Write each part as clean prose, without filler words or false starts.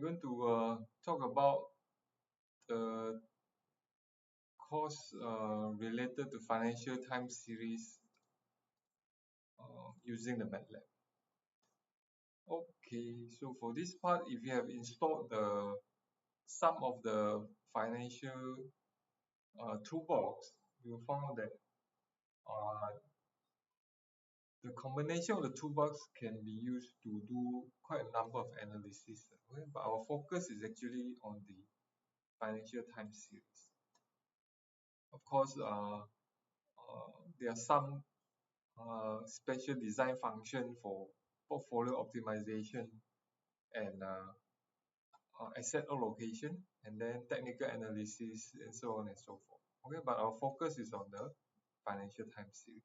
going to talk about the course related to financial time series using the Matlab. Okay, so for this part, if you have installed some of the financial toolbox, you will find that the combination of the toolbox can be used to do quite a number of analysis. Okay? But our focus is actually on the financial time series. Of course, there are some special design function for portfolio optimization and asset allocation, and then technical analysis and so on and so forth. Okay, but our focus is on the financial time series.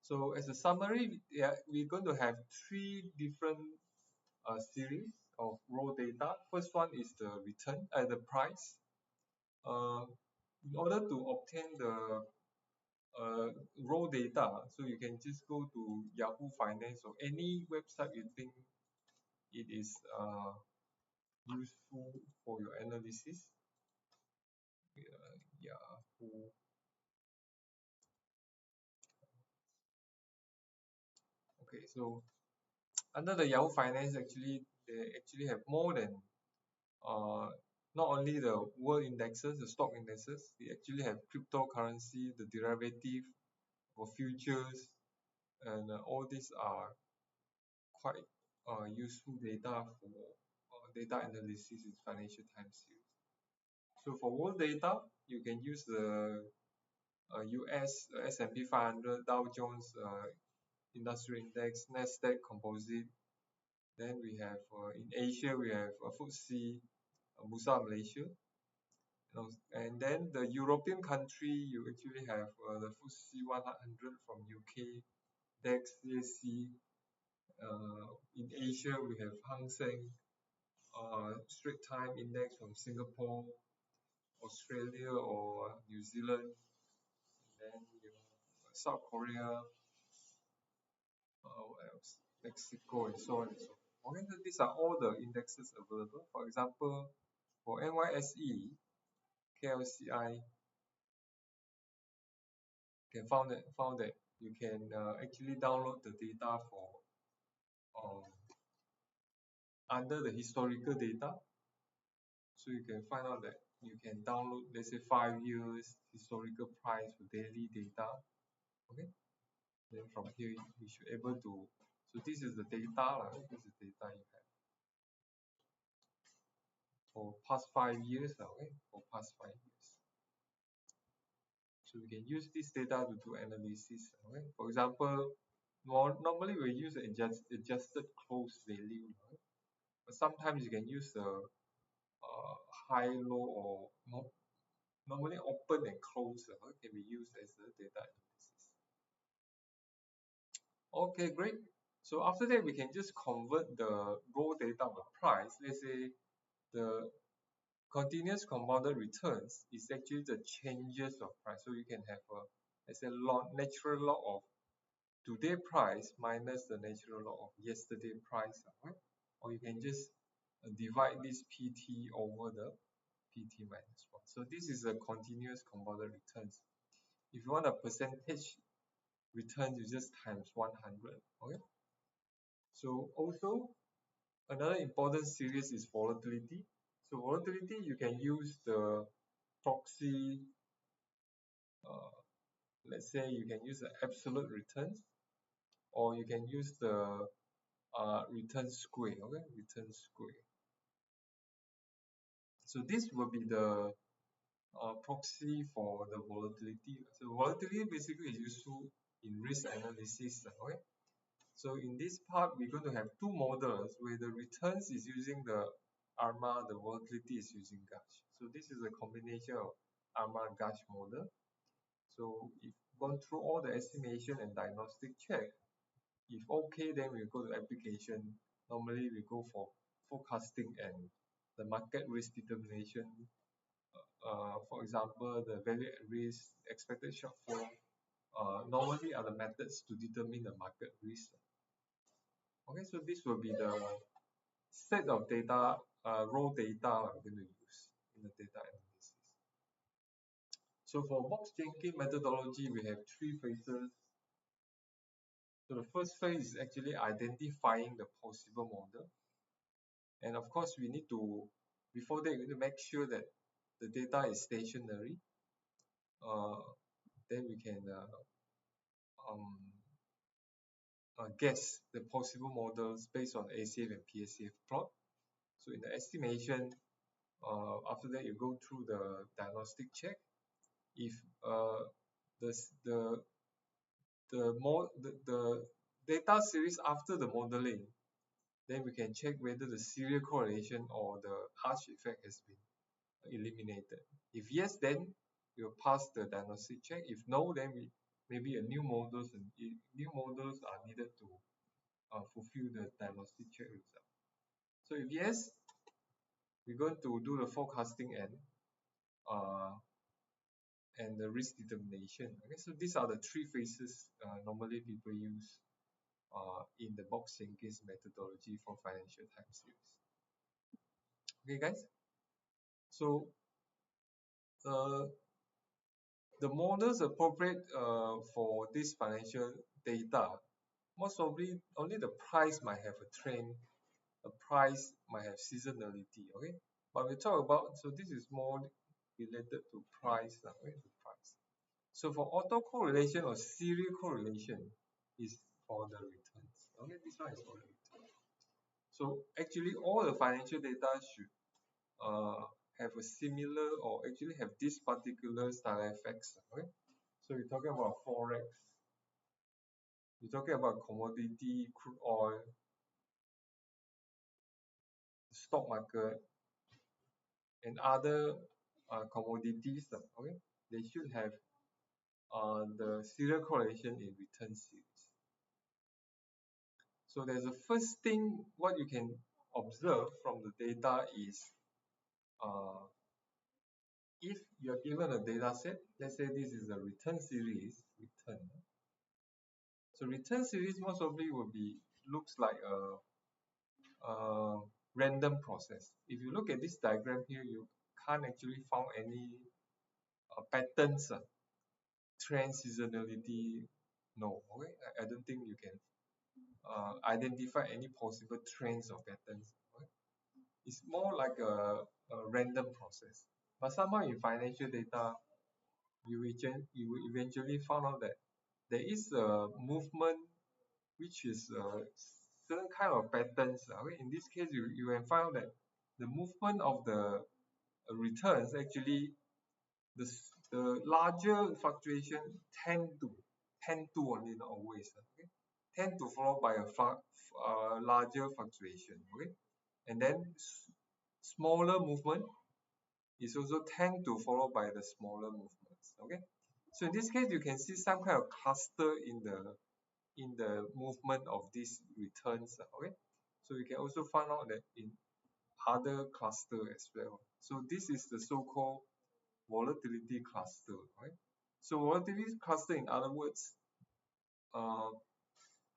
So as a summary, we're going to have three different series of raw data. First one is the return, the price. In order to obtain the raw data, so you can just go to Yahoo Finance or any website you think it is useful for your analysis. Yahoo. Okay, so under the Yahoo Finance, actually they actually have more than not only the world indexes, the stock indexes, they actually have cryptocurrency, the derivative for futures, and all these are quite useful data for data analysis in financial time series. So for world data, you can use the US S&P 500, Dow Jones Industrial Index, Nasdaq Composite. Then we have in Asia we have FTSE, Bursa Malaysia. And then the European country, you actually have the FTSE 100 from UK, DAX, CAC. In Asia, we have Hang Seng, Straits Time Index from Singapore, Australia or New Zealand, and then South Korea, what else? Mexico, and so on and so forth. Okay, these are all the indexes available. For example, for NYSE, KLCI, you can found that you can actually download the data for under the historical data. So you can find out that you can download, let's say, 5 years historical price for daily data. Okay, then from here you should be able to. So this is the data, this is data you have for past 5 years. Okay, for past 5 years. So we can use this data to do analysis. Okay, for example, normally we use the adjusted close value, right? But sometimes you can use the high, low, or normally open and close can be used as the data analysis. Okay, great. So after that, we can just convert the raw data of the price. Let's say the continuous compounded returns is actually the changes of price. So you can have a, let's say, natural log of today price minus the natural log of yesterday price, right? Or you can just divide this PT over the PT minus 1. So this is a continuous compounded returns. If you want a percentage return, you just times 100. Okay. So also another important series is volatility. So volatility, you can use the proxy. Let's say you can use the absolute returns, or you can use the return square. Okay, return square. So this will be the proxy for the volatility. So volatility basically is useful in risk analysis. Okay. So in this part, we're going to have two models where the returns is using the ARMA, the volatility is using GASH. So this is a combination of ARMA-GASH model. So if gone through all the estimation and diagnostic check, if okay, then we go to application. Normally we go for forecasting and the market risk determination. For example, the value at risk, expected shortfall, normally are the methods to determine the market risk. Okay, so this will be the set of data, raw data we're going to use in the data analysis. So for box thinking methodology, we have three phases. So the first phase is actually identifying the possible model. And of course, we need to, before that, we need to make sure that the data is stationary. Then we can guess the possible models based on ACF and PSCF plot. So in the estimation, after that you go through the diagnostic check. If the data series after the modeling, then we can check whether the serial correlation or the harsh effect has been eliminated. If yes, then we'll pass the diagnostic check. If no, then maybe a new models are needed to fulfill the diagnostic check result. So if yes, we're going to do the forecasting and the risk determination. Okay, so these are the three phases normally people use in the box Jenkins methodology for financial time series. Okay, guys. So the models appropriate for this financial data, most probably only the price might have a trend, a price might have seasonality. Okay, but we talk about, so this is more related to price. Okay, to price. So for autocorrelation or serial correlation is for the returns. Okay, this one is for the returns. So actually all the financial data should have a similar or actually have this particular style effects. Okay, so we're talking about forex, we're talking about commodity, crude oil, stock market, and other commodities. Okay, they should have the serial correlation in return series. So there's a first thing what you can observe from the data is if you're given a data set, let's say this is a return series, return. So return series most probably will be, looks like a random process. If you look at this diagram here, you can't actually find any patterns, trend, seasonality, no, okay? I don't think you can identify any possible trends or patterns. Okay? It's more like a random process. But somehow in financial data, you will eventually find out that there is a movement which is certain kind of patterns. Okay? In this case, you can find out that the movement of the returns actually the larger fluctuation tend to only, not always. Okay? Tend to follow by a larger fluctuation. Okay? And then smaller movement is also tend to follow by the smaller movements. Okay, so in this case you can see some kind of cluster in the movement of these returns. Okay, so you can also find out that in other cluster as well. So this is the so-called volatility cluster. Right, so volatility cluster, in other words,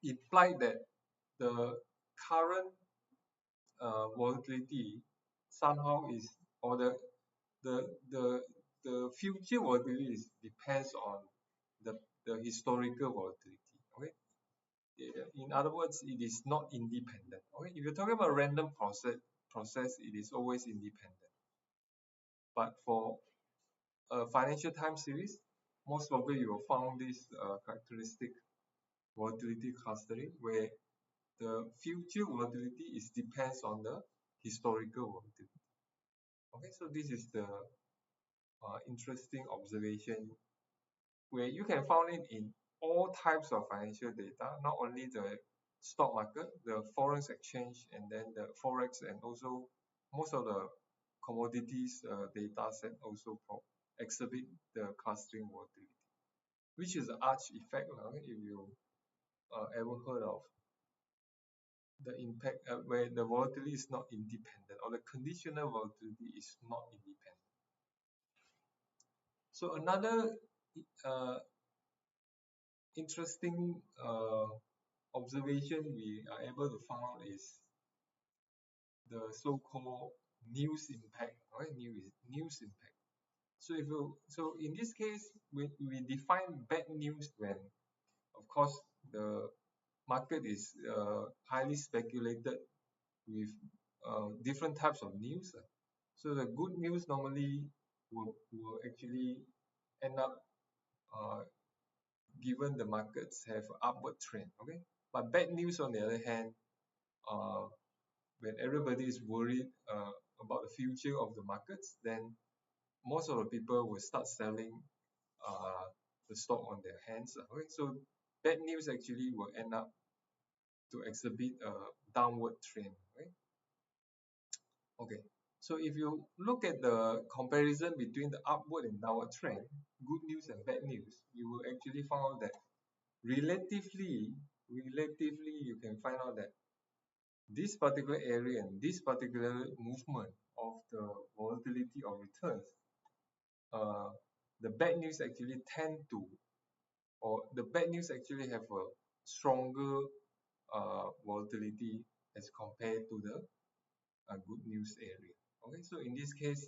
imply that the current volatility somehow is, or the the the future volatility depends on the historical volatility. Okay, in other words, it is not independent. Okay, if you're talking about random process, it is always independent. But for a financial time series, most probably you will find this characteristic volatility clustering, where the future volatility is depends on the historical volatility. Okay, so this is the interesting observation where you can find it in all types of financial data, not only the stock market, the foreign exchange, and then the forex, and also most of the commodities data set also exhibit the clustering volatility, which is the arch effect. If you ever heard of the impact where the volatility is not independent, or the conditional volatility is not independent. So another interesting observation we are able to find out is the so-called news impact, right? News impact. So in this case, we define bad news when, of course, the market is highly speculated with different types of news. So the good news normally will actually end up uh, given the markets have upward trend. Okay, but bad news on the other hand, uh, when everybody is worried about the future of the markets, then most of the people will start selling uh, the stock on their hands. Okay, so bad news actually will end up to exhibit a downward trend. Right? Okay, so if you look at the comparison between the upward and downward trend, good news and bad news, you will actually find out that relatively you can find out that this particular area and this particular movement of the volatility of returns, uh, the bad news actually tend to, or the bad news actually have a stronger volatility as compared to the good news area. Okay, so in this case,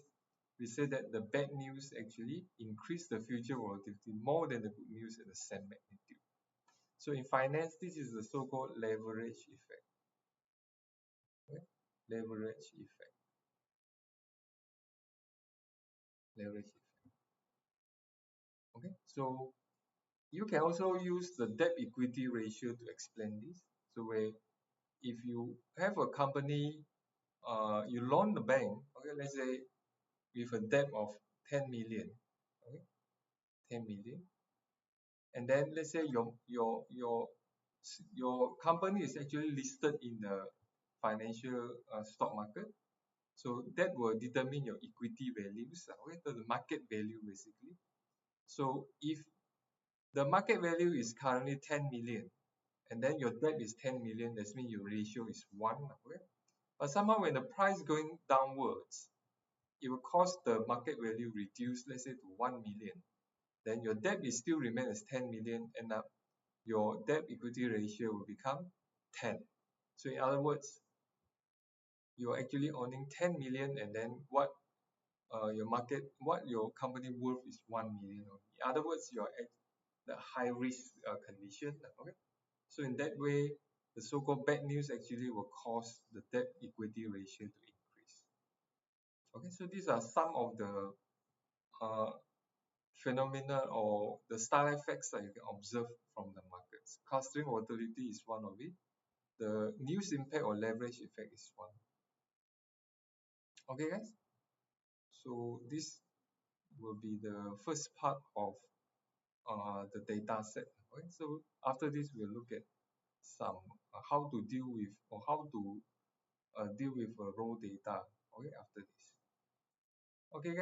we say that the bad news actually increase the future volatility more than the good news at the same magnitude. So in finance, this is the so-called leverage effect. Okay? Leverage effect. Leverage effect. Okay, so you can also use the debt equity ratio to explain this. So where if you have a company, you loan the bank, okay, let's say with a debt of 10 million, okay, 10 million, and then let's say your company is actually listed in the financial stock market, so that will determine your equity values, okay, so the market value basically. So if the market value is currently 10 million and then your debt is 10 million, that means your ratio is 1, okay? But somehow when the price going downwards, it will cause the market value reduce, let's say to 1 million. Then your debt is still remain as 10 million, and your debt equity ratio will become 10. So in other words, you're actually owning 10 million, and then what your company worth is 1 million. In other words, you're at the high risk condition. Okay. So in that way, the so-called bad news actually will cause the debt equity ratio to increase. Okay, so these are some of the uh, phenomena or the style effects that you can observe from the markets. Clustering volatility is one of it. The news impact or leverage effect is one. Okay, guys. So this will be the first part of the data set. Okay? So after this, we'll look at some how to deal with or how to deal with raw data. Okay, after this. Okay, guys.